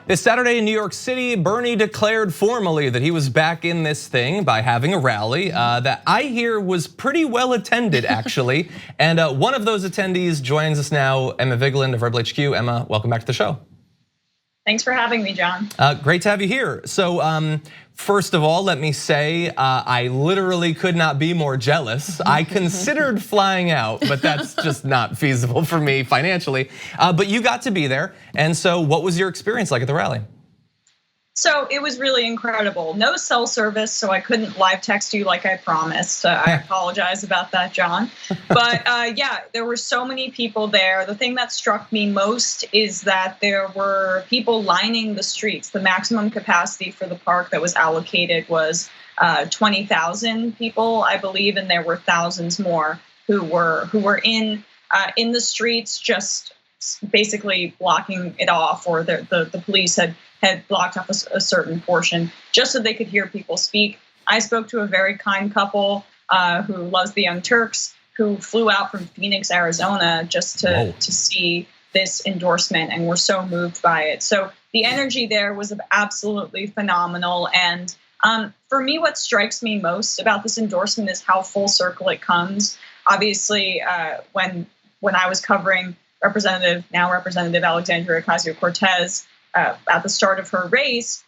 This Saturday in New York City, Bernie declared formally that he was back in this thing by having a rally that I hear was pretty well attended, actually. And one of those attendees joins us now, Emma Vigeland of Rebel HQ. Emma, welcome back to the show. Thanks for having me, John. Great to have you here. So first of all, let me say, I literally could not be more jealous. I considered flying out, but that's just not feasible for me financially. But you got to be there. And so what was your experience like at the rally? So it was really incredible. No cell service, so I couldn't live text you like I promised. I apologize about that, John. But yeah, there were so many people there. The thing that struck me most is that there were people lining the streets. The maximum capacity for the park that was allocated was 20,000 people, I believe, and there were thousands more who were in the streets, just basically blocking it off, or the police had blocked off a certain portion just so they could hear people speak. I spoke to a very kind couple who loves the Young Turks, who flew out from Phoenix, Arizona, just to see this endorsement, and were so moved by it. So the energy there was absolutely phenomenal. And for me, what strikes me most about this endorsement is how full circle it comes. Obviously, when I was covering now Representative Alexandria Ocasio-Cortez at the start of her race,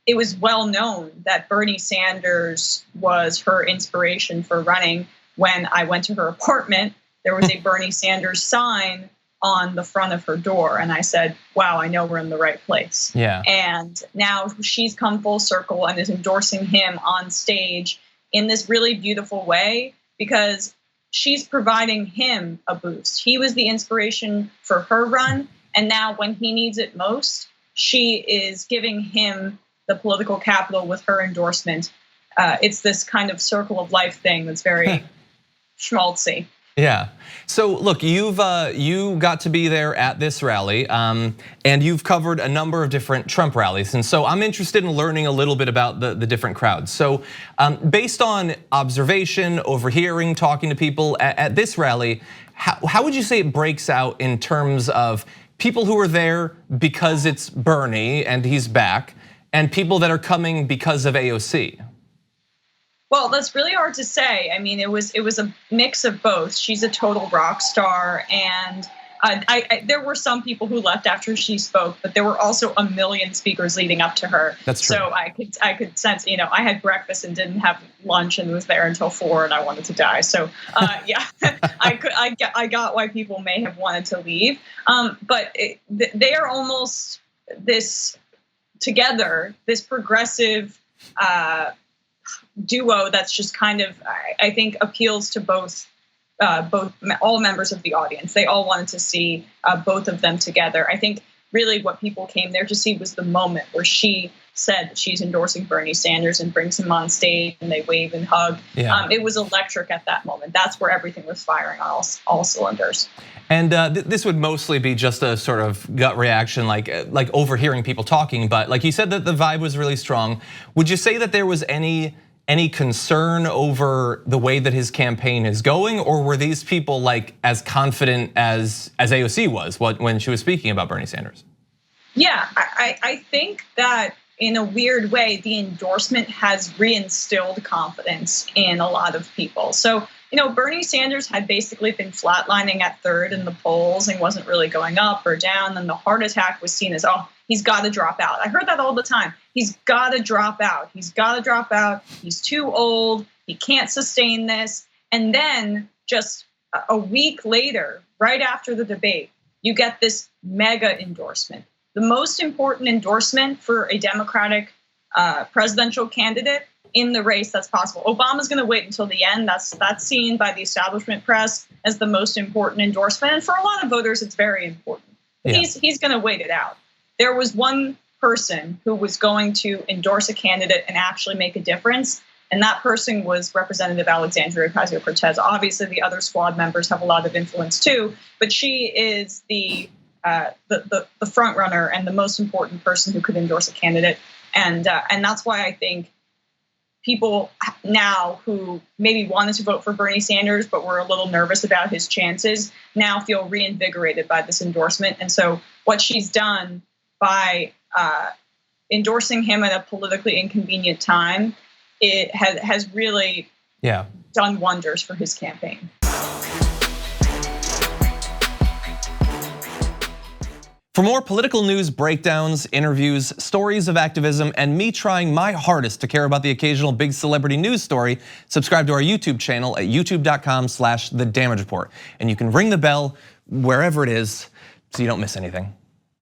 it was well known that Bernie Sanders was her inspiration for running. When I went to her apartment, there was a Bernie Sanders sign on the front of her door. And I said, wow, I know we're in the right place. Yeah. And now she's come full circle and is endorsing him on stage in this really beautiful way, because she's providing him a boost. He was the inspiration for her run. And now when he needs it most, she is giving him the political capital with her endorsement. It's this kind of circle of life thing that's very schmaltzy. Yeah. So look, you got to be there at this rally, and you've covered a number of different Trump rallies, and so I'm interested in learning a little bit about the different crowds. So, based on observation, overhearing, talking to people at this rally, how would you say it breaks out in terms of people who are there because it's Bernie and he's back, and people that are coming because of AOC? Well, that's really hard to say. I mean, it was a mix of both. She's a total rock star, and there were some people who left after she spoke, but there were also a million speakers leading up to her. That's true. So I could sense, I had breakfast and didn't have lunch and was there until 4, and I wanted to die. So yeah, I got why people may have wanted to leave, but they are almost this together, this progressive duo that's just kind of, I think, appeals to all members of the audience. They all wanted to see both of them together. I think really what people came there to see was the moment where she said that she's endorsing Bernie Sanders and brings him on stage and they wave and hug. Yeah. It was electric at that moment. That's where everything was firing on all cylinders. And this would mostly be just a sort of gut reaction, like overhearing people talking. But like you said, that the vibe was really strong. Would you say that there was any concern over the way that his campaign is going, or were these people like as confident as AOC was when she was speaking about Bernie Sanders? Yeah, I think that in a weird way, the endorsement has reinstilled confidence in a lot of people. So, Bernie Sanders had basically been flatlining at third in the polls and wasn't really going up or down. And the heart attack was seen as, oh, he's got to drop out. I heard that all the time. He's got to drop out. He's got to drop out. He's too old. He can't sustain this. And then just a week later, right after the debate, you get this mega endorsement. The most important endorsement for a Democratic presidential candidate in the race that's possible. Obama's going to wait until the end. That's seen by the establishment press as the most important endorsement. And for a lot of voters, it's very important. Yeah. He's going to wait it out. There was one person who was going to endorse a candidate and actually make a difference. And that person was Representative Alexandria Ocasio-Cortez. Obviously, the other squad members have a lot of influence too, but she is the front runner and the most important person who could endorse a candidate. And that's why I think people now who maybe wanted to vote for Bernie Sanders but were a little nervous about his chances now feel reinvigorated by this endorsement. And so what she's done by endorsing him at a politically inconvenient time, it has really done wonders for his campaign. For more political news, breakdowns, interviews, stories of activism, and me trying my hardest to care about the occasional big celebrity news story, subscribe to our YouTube channel at youtube.com/thedamagereport. And you can ring the bell wherever it is so you don't miss anything.